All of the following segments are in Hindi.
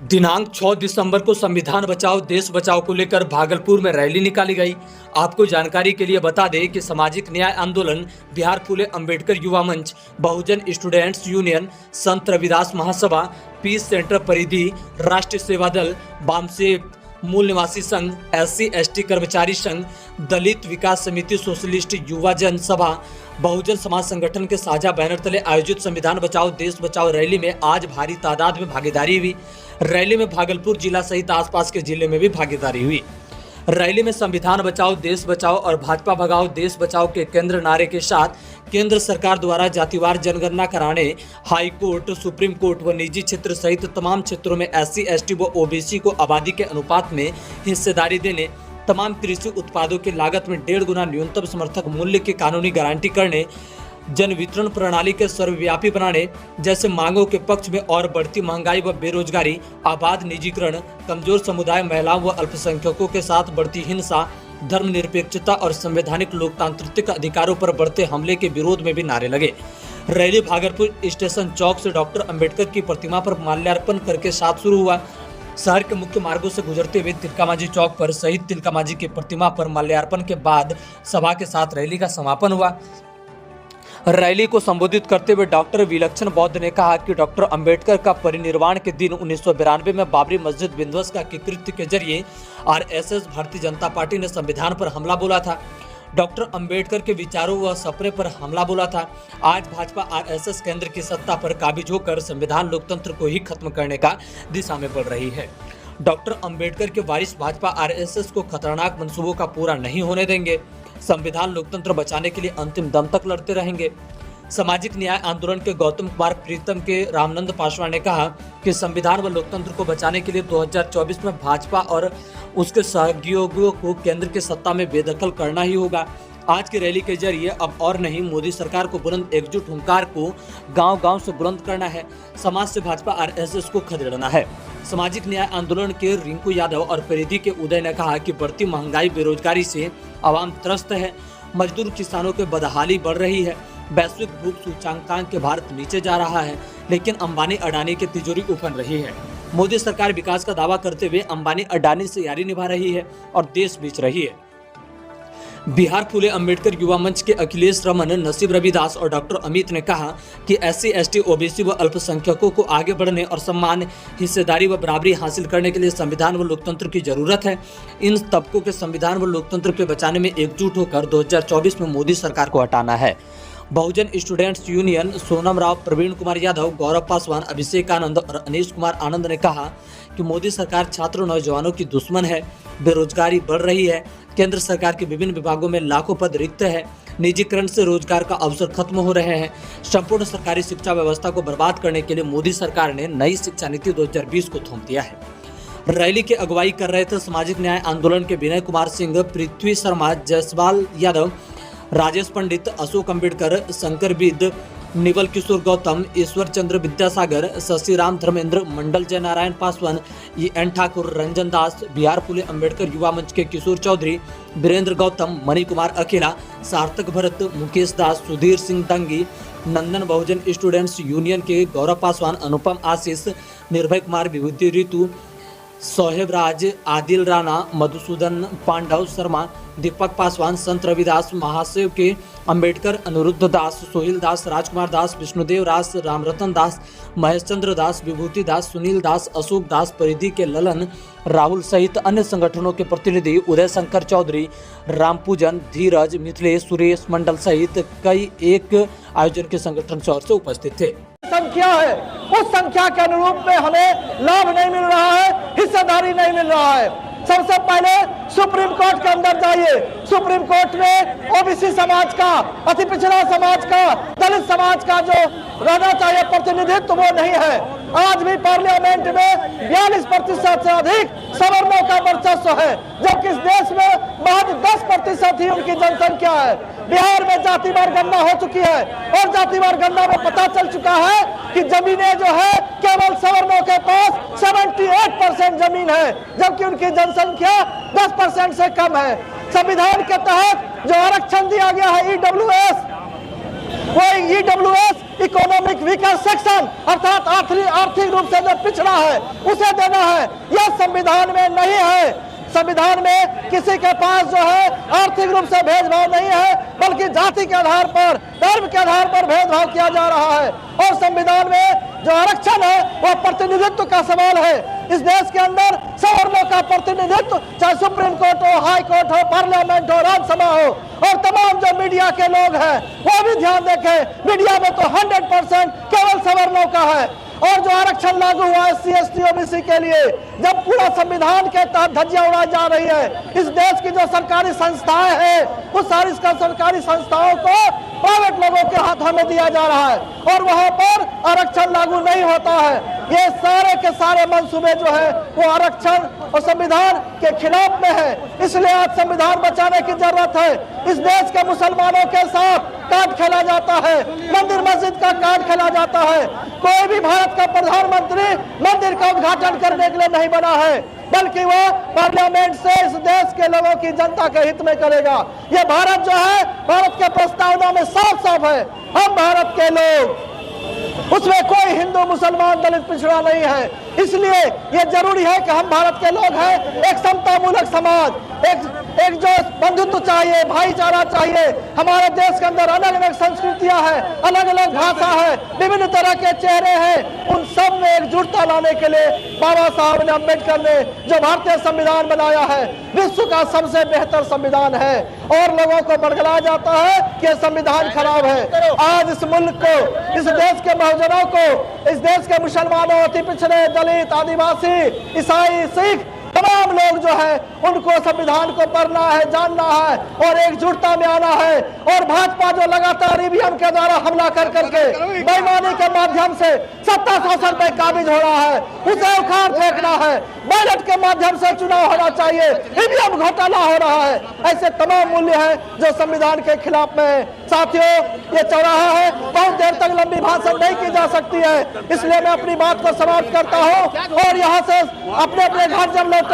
दिनांक 6 दिसंबर को संविधान बचाओ देश बचाओ को लेकर भागलपुर में रैली निकाली गई। आपको जानकारी के लिए बता दें कि सामाजिक न्याय आंदोलन, बिहार फूले अंबेडकर युवा मंच, बहुजन स्टूडेंट्स यूनियन, संत रविदास महासभा, पीस सेंटर परिधि, राष्ट्रीय सेवा दल, वामसेप मूल निवासी संघ, SC/ST कर्मचारी संघ, दलित विकास समिति, सोशलिस्ट युवा जन सभा, बहुजन समाज संगठन के साझा बैनर तले आयोजित संविधान बचाओ देश बचाओ रैली में आज भारी तादाद में भागीदारी हुई। रैली में भागलपुर जिला सहित आसपास के जिले में भी भागीदारी हुई। रैली में संविधान बचाओ देश बचाओ और भाजपा भगाओ देश बचाओ के केंद्र नारे के साथ केंद्र सरकार द्वारा जातिवार जनगणना कराने, हाई कोर्ट, सुप्रीम कोर्ट व निजी क्षेत्र सहित तमाम क्षेत्रों में SC/ST व OBC को आबादी के अनुपात में हिस्सेदारी देने, तमाम कृषि उत्पादों की लागत में 1.5 गुना न्यूनतम समर्थक मूल्य की कानूनी गारंटी करने, जन वितरण प्रणाली के सर्वव्यापी बनाने जैसे मांगों के पक्ष में और बढ़ती महंगाई व बेरोजगारी, आबाद निजीकरण, कमजोर समुदाय, महिलाओं व अल्पसंख्यकों के साथ बढ़ती हिंसा, धर्मनिरपेक्षता और संवैधानिक लोकतांत्रिक अधिकारों पर बढ़ते हमले के विरोध में भी नारे लगे। रैली भागलपुर स्टेशन चौक से डॉक्टर अंबेडकर की प्रतिमा पर माल्यार्पण करके साथ शुरू हुआ। शहर के मुख्य मार्गों से गुजरते हुए तिलकामांझी चौक पर शहीद तिलकामांझी की प्रतिमा पर माल्यार्पण के बाद सभा के साथ रैली का समापन हुआ। रैली को संबोधित करते हुए डॉक्टर विलक्षण बौद्ध ने कहा कि डॉक्टर अंबेडकर का परिनिर्वाण के दिन 1992 में बाबरी मस्जिद विध्वंस के कृत्य के जरिए RSS भारतीय जनता पार्टी ने संविधान पर हमला बोला था। डॉक्टर अंबेडकर के विचारों व सपने पर हमला बोला था। आज भाजपा RSS केंद्र की सत्ता पर काबिज होकर संविधान लोकतंत्र को ही खत्म करने का दिशा में बढ़ रही है। डॉक्टर अंबेडकर के वारिस भाजपा RSS को खतरनाक मंसूबों का पूरा नहीं होने देंगे। संविधान लोकतंत्र बचाने के लिए अंतिम दम तक लड़ते रहेंगे। सामाजिक न्याय आंदोलन के गौतम कुमार प्रीतम के रामनंद पासवान ने कहा कि संविधान व लोकतंत्र को बचाने के लिए 2024 में भाजपा और उसके सहयोगियों को केंद्र की सत्ता में बेदखल करना ही होगा। आज की रैली के जरिए अब और नहीं, मोदी सरकार को बुलंद एकजुट हुंकार को गांव-गांव से बुलंद करना है। समाज से भाजपा RSS को खदेड़ना है। सामाजिक न्याय आंदोलन के रिंकू यादव और परिधि के उदय ने कहा कि बढ़ती महंगाई, बेरोजगारी से आवाम त्रस्त है। मजदूर किसानों के बदहाली बढ़ रही है। वैश्विक भूख सूचकांक के भारत नीचे जा रहा है, लेकिन अंबानी अडानी की तिजोरी उफन रही है। मोदी सरकार विकास का दावा करते हुए अंबानी अडानी से यारी निभा रही है और देश बेच रही है। बिहार फूले अंबेडकर युवा मंच के अखिलेश रमन, नसीब रविदास और डॉक्टर अमित ने कहा कि SC/ST, OBC व अल्पसंख्यकों को आगे बढ़ने और सम्मान, हिस्सेदारी व बराबरी हासिल करने के लिए संविधान व लोकतंत्र की जरूरत है। इन तबकों के संविधान व लोकतंत्र के बचाने में एकजुट होकर 2024 में मोदी सरकार को हटाना है। बहुजन स्टूडेंट्स यूनियन सोनम राव, प्रवीण कुमार यादव, गौरव पासवान, अभिषेक आनंद और अनीश कुमार आनंद ने कहा कि मोदी सरकार छात्रों, नौजवानों की दुश्मन है। बेरोजगारी बढ़ रही है। केंद्र सरकार के विभिन्न विभागों में लाखों पद रिक्त है। निजीकरण से रोजगार का अवसर खत्म हो रहे हैं। संपूर्ण सरकारी शिक्षा व्यवस्था को बर्बाद करने के लिए मोदी सरकार ने नई शिक्षा नीति 2020 को थोप दिया है। रैली की अगुवाई कर रहे थे सामाजिक न्याय आंदोलन के विनय कुमार सिंह, पृथ्वी शर्मा, जयसवाल यादव, राजेश पंडित, अशोक अम्बेडकर, शंकर बिद, निवल किशोर गौतम, ईश्वर चंद्र विद्यासागर, शशिराम धर्मेंद्र, मंडल जयनारायण पासवान, EN ठाकुर, रंजन दास, बिहार फूले अंबेडकर युवा मंच के किशोर चौधरी, वीरेंद्र गौतम, मणि कुमार अकेला, सार्थक भरत, मुकेश दास, सुधीर सिंह दंगी, नंदन, बहुजन स्टूडेंट्स यूनियन के गौरव पासवान, अनुपम आशीष, निर्भय कुमार, विभूति ऋतु, सोहेब राज, आदिल राणा, मधुसूदन पांडव शर्मा, दीपक पासवान, संत रविदास महासेव के अंबेडकर, अनिरुद्ध दास, सोहिल दास, राजकुमार दास, विष्णुदेव दास, रामरतन दास, महेश चंद्र दास, विभूति दास, सुनील दास, अशोक दास, परिधि के ललन, राहुल सहित अन्य संगठनों के प्रतिनिधि, उदय शंकर चौधरी, रामपूजन, धीरज, मिथिलेश, सुरेश मंडल सहित कई एक आयोजन के संगठन से उपस्थित थे। संख्या है, उस संख्या के अनुरूप में हमें लाभ नहीं मिल रहा है, हिस्सेदारी नहीं मिल रहा है। सबसे पहले सुप्रीम कोर्ट के अंदर जाइए। सुप्रीम कोर्ट में OBC समाज का, अति पिछड़ा समाज का, दलित समाज का जो रहना चाहिए प्रतिनिधित्व, वो नहीं है। आज भी पार्लियामेंट में 42% से अधिक सवर्णों का वर्चस्व है, जबकि इस देश में महज 10% ही उनकी जनसंख्या है। बिहार में जातिवार गणना हो चुकी है और जातिवार गणना में पता चल चुका है कि जमीनें जो है केवल सवर्णों के पास 78% जमीन है, जबकि उनकी जनसंख्या 10% से कम है। संविधान के तहत जो आरक्षण दिया गया है EWS, वो EWS इकोनॉमिक वीकर सेक्शन अर्थात आर्थिक रूप से जो पिछड़ा है उसे देना है। यह संविधान में नहीं है। संविधान में किसी के पास जो है आर्थिक रूप से भेदभाव नहीं है, बल्कि जाति के आधार पर, धर्म के आधार पर भेदभाव किया जा रहा है। और संविधान में जो आरक्षण है वह प्रतिनिधित्व का सवाल है। इस देश के अंदर सवर्णों का प्रतिनिधित्व, चाहे सुप्रीम कोर्ट हो, हाई कोर्ट हो, पार्लियामेंट हो, राज्यसभा हो, और तमाम जो मीडिया के लोग हैं वो भी ध्यान देखें, मीडिया में तो 100% केवल सवर्णों का है। और जो आरक्षण लागू हुआ है SC ST OBC के लिए, जब पूरा संविधान के तहत धज्जियां उड़ाई जा रही है, इस देश की जो सरकारी संस्थाएं हैं उस सारी सरकारी संस्थाओं को प्राइवेट लोगों के हाथों में दिया जा रहा है और वहां पर आरक्षण लागू नहीं होता है। ये सारे के सारे मंसूबे जो है वो आरक्षण और संविधान के खिलाफ में है। इसलिए आज संविधान बचाने की जरूरत है। इस देश के मुसलमानों के साथ कार्ड खेला जाता है, मंदिर मस्जिद का कार्ड खेला जाता है। कोई भी भारत का प्रधानमंत्री मंदिर का उद्घाटन करने के लिए नहीं बना है, बल्कि वो पार्लियामेंट से इस देश के लोगों की, जनता के हित में करेगा। ये भारत जो है, भारत के प्रस्तावना में साफ साफ है, हम भारत के लोग, उसमें कोई हिंदू मुसलमान दलित पिछड़ा नहीं है। इसलिए ये जरूरी है कि हम भारत के लोग हैं, एक समता मूलक समाज, एक जो बंधुत्व चाहिए, भाईचारा चाहिए। हमारे देश के अंदर अलग अलग संस्कृतियां हैं, अलग अलग भाषा है, विभिन्न तरह के चेहरे हैं, उन सब में एकजुटता लाने के लिए बाबा साहब अम्बेडकर ने जो भारतीय संविधान बनाया है, विश्व का सबसे बेहतर संविधान है। और लोगों को बरगलाया जाता है कि संविधान खराब है। आज इस मुल्क को, इस देश के बहुजनों को, इस देश के मुसलमानों, अति पिछड़े, दलित, आदिवासी, ईसाई, सिख, तमाम लोग जो है उनको संविधान को पढ़ना है, जानना है और एकजुटता में आना है। और भाजपा जो लगातार ईवीएम के द्वारा हमला कर करके बेईमानी के माध्यम से सत्ता शासन पे काबिज हो रहा है, उसे उखाड़ फेंकना है। बैलेट के माध्यम से चुनाव होना चाहिए, ईवीएम घोटाला हो रहा है। ऐसे तमाम मूल्य हैं जो संविधान के खिलाफ में है। साथियों, ये चौराहा है, बहुत देर तक लंबी भाषण नहीं की जा सकती है, इसलिए मैं अपनी बात को समाप्त करता हूँ। और यहाँ से अपने अपने घर जब लौटेंगे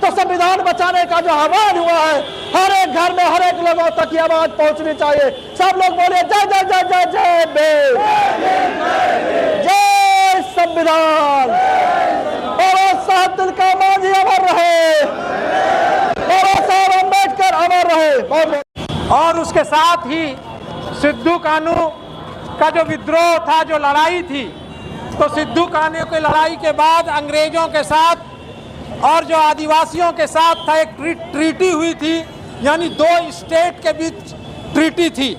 तो संविधान बचाने का जो आह्वान हुआ है, हर एक घर में, हर एक लोगों तक ये आवाज पहुंचनी चाहिए। सब लोग बोले जय जय जय जय जय भीम, जय संविधान। बाबा साहब दिल का मांझी अमर रहे, बाबा साहब अम्बेडकर अमर रहे। और उसके साथ ही सिद्धू कानू का जो विद्रोह था, जो लड़ाई थी, तो सिद्धू कानू की लड़ाई के बाद अंग्रेजों के साथ और जो आदिवासियों के साथ था एक ट्रीटी हुई थी, यानी 2 स्टेट के बीच ट्रीटी थी।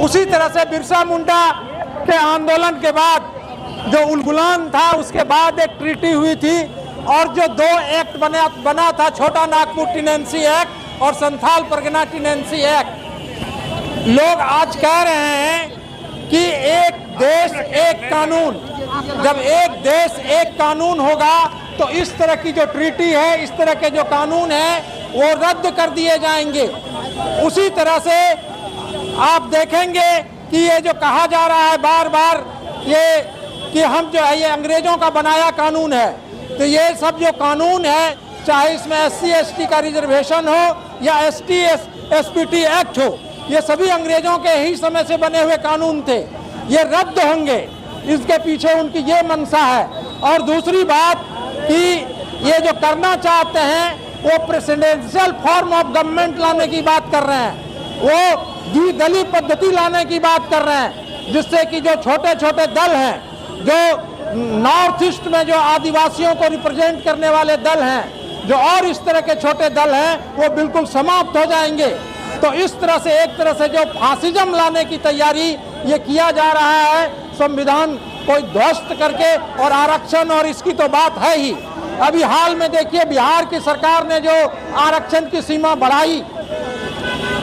उसी तरह से बिरसा मुंडा के आंदोलन के बाद जो उलगुलान था, उसके बाद एक ट्रीटी हुई थी। और जो 2 एक्ट बना था, छोटा नागपुर टेनेंसी एक्ट और संथाल परगना टेनेंसी एक्ट। लोग आज कह रहे हैं कि एक देश एक कानून, जब एक देश एक कानून होगा तो इस तरह की जो ट्रीटी है, इस तरह के जो कानून है वो रद्द कर दिए जाएंगे। उसी तरह से आप देखेंगे कि ये जो कहा जा रहा है बार बार ये कि हम जो है ये अंग्रेजों का बनाया कानून है, तो ये सब जो कानून है, चाहे इसमें SC ST का रिजर्वेशन हो या ST SPT एक्ट हो, ये सभी अंग्रेजों के ही समय से बने हुए कानून थे, ये रद्द होंगे। इसके पीछे उनकी ये मंशा है। और दूसरी बात कि ये जो करना चाहते हैं वो प्रेसिडेंशियल फॉर्म ऑफ गवर्नमेंट लाने की बात कर रहे हैं, वो द्विदलीय पद्धति लाने की बात कर रहे हैं, जिससे कि जो छोटे छोटे दल हैं, जो नॉर्थ ईस्ट में जो आदिवासियों को रिप्रेजेंट करने वाले दल हैं, जो और इस तरह के छोटे दल हैं, वो बिल्कुल समाप्त हो जाएंगे। तो इस तरह से एक तरह से जो फासिज्म लाने की तैयारी ये किया जा रहा है, संविधान को ध्वस्त करके, और आरक्षण और इसकी तो बात है ही। अभी हाल में देखिए बिहार की सरकार ने जो आरक्षण की सीमा बढ़ाई,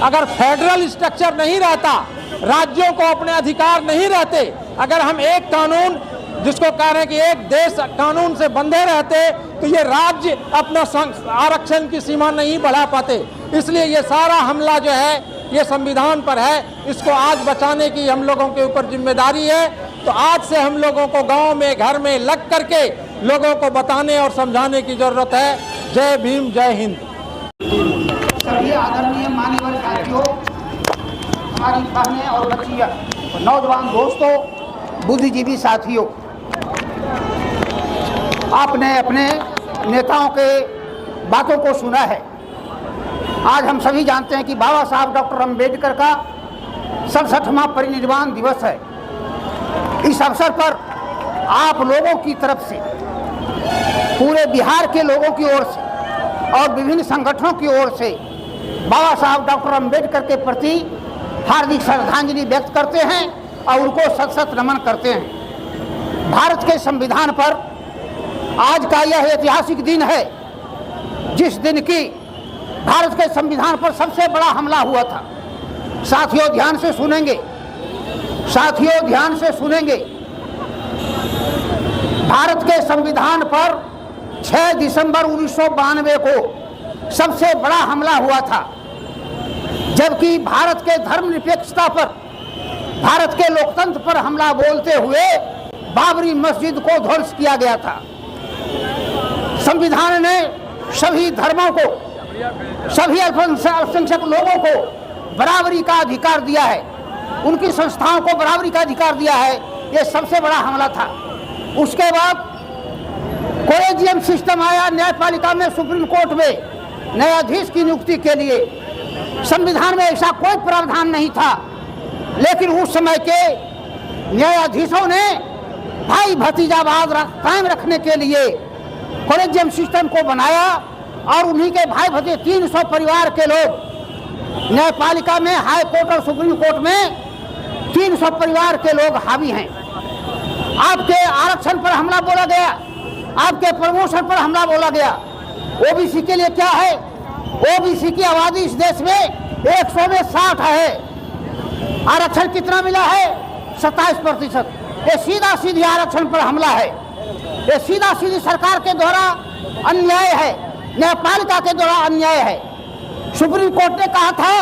अगर फेडरल स्ट्रक्चर नहीं रहता, राज्यों को अपने अधिकार नहीं रहते, अगर हम एक कानून जिसको कह रहे हैं कि एक देश कानून से बंधे रहते, तो ये राज्य अपना आरक्षण की सीमा नहीं बढ़ा पाते। इसलिए ये सारा हमला जो है ये संविधान पर है, इसको आज बचाने की हम लोगों के ऊपर जिम्मेदारी है। तो आज से हम लोगों को गांव में, घर में लग करके लोगों को बताने और समझाने की जरूरत है। जय भीम, जय हिंद। सभी आदरणीय मान्यवर साथियों, हमारी बहनें और बच्चियाँ नौजवान दोस्तों, बुद्धिजीवी साथियों, आपने अपने नेताओं के बातों को सुना है। आज हम सभी जानते हैं कि बाबा साहब डॉक्टर अम्बेडकर का 67वां परिनिर्वाण दिवस है। इस अवसर पर आप लोगों की तरफ से, पूरे बिहार के लोगों की ओर से और विभिन्न संगठनों की ओर से बाबा साहब डॉक्टर अम्बेडकर के प्रति हार्दिक श्रद्धांजलि व्यक्त करते हैं और उनको सत सत नमन करते हैं। भारत के संविधान पर आज का यह ऐतिहासिक दिन है, जिस दिन की भारत के संविधान पर सबसे बड़ा हमला हुआ था। साथियों ध्यान से सुनेंगे, साथियों ध्यान से सुनेंगे। भारत के संविधान पर 6 दिसंबर 1992 को सबसे बड़ा हमला हुआ था, जबकि भारत के धर्मनिरपेक्षता पर, भारत के लोकतंत्र पर हमला बोलते हुए बाबरी मस्जिद को ध्वंस किया गया था। संविधान ने सभी धर्मों को, सभी अल्पसंख्यक लोगों को बराबरी का अधिकार दिया है, उनकी संस्थाओं को बराबरी का अधिकार दिया है। ये सबसे बड़ा हमला था। उसके बाद कोलेजियम सिस्टम आया न्यायपालिका में, सुप्रीम कोर्ट में न्यायाधीश की नियुक्ति के लिए। संविधान में ऐसा कोई प्रावधान नहीं था, लेकिन उस समय के न्यायाधीशों ने भाई भतीजावाद कायम रखने के लिए कोलेजियम सिस्टम को बनाया और उन्हीं के भाई भतीजे 300 परिवार के लोग न्यायपालिका में, हाई कोर्ट और सुप्रीम कोर्ट में 300 परिवार के लोग हावी हैं। आपके आरक्षण पर हमला बोला गया, आपके प्रमोशन पर हमला बोला गया। ओबीसी के लिए क्या है? ओबीसी की आबादी इस देश में 100 में 60 है। आरक्षण कितना मिला है? 27%। ये सीधा सीधी आरक्षण पर हमला है। ये सीधा सीधी सरकार के द्वारा अन्याय है, न्यायपालिका के द्वारा अन्याय है। सुप्रीम कोर्ट ने कहा था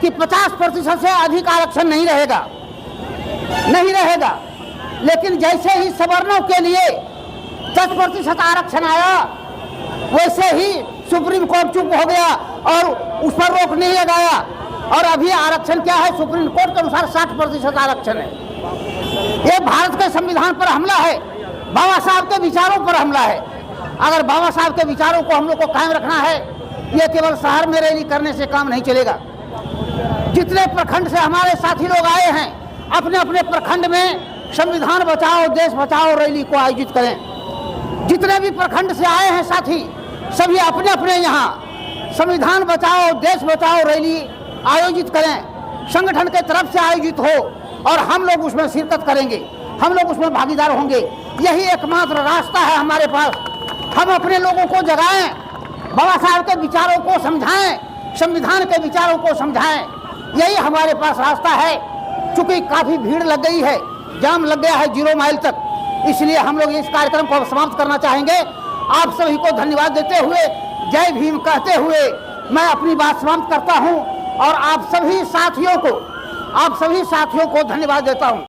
कि 50% से अधिक आरक्षण नहीं रहेगा, नहीं रहेगा, लेकिन जैसे ही सवर्णों के लिए 10% आरक्षण आया, वैसे ही सुप्रीम कोर्ट चुप हो गया और उस पर रोक नहीं लगाया। और अभी आरक्षण क्या है? सुप्रीम कोर्ट के अनुसार 60% आरक्षण है। ये भारत के संविधान पर हमला है, बाबा साहब के विचारों पर हमला है। अगर बाबा साहब के विचारों को हम लोग को कायम रखना है, ये केवल शहर में रैली करने से काम नहीं चलेगा। जितने प्रखंड से हमारे साथी लोग आए हैं, अपने अपने प्रखंड में संविधान बचाओ देश बचाओ रैली को आयोजित करें। जितने भी प्रखंड से आए हैं साथी, सभी अपने अपने यहाँ संविधान बचाओ देश बचाओ रैली आयोजित करें। संगठन के तरफ से आयोजित हो और हम लोग उसमें शिरकत करेंगे, हम लोग उसमें भागीदार होंगे। यही एकमात्र रास्ता है हमारे पास। हम अपने लोगों को जगाएं, बाबा साहब के विचारों को समझाएं, संविधान के विचारों को समझाएं। यही हमारे पास रास्ता है। चूंकि काफ़ी भीड़ लग गई है, जाम लग गया है 0 माइल तक, इसलिए हम लोग इस कार्यक्रम को समाप्त करना चाहेंगे। आप सभी को धन्यवाद देते हुए, जय भीम कहते हुए मैं अपनी बात समाप्त करता हूं और आप सभी साथियों को धन्यवाद देता हूं।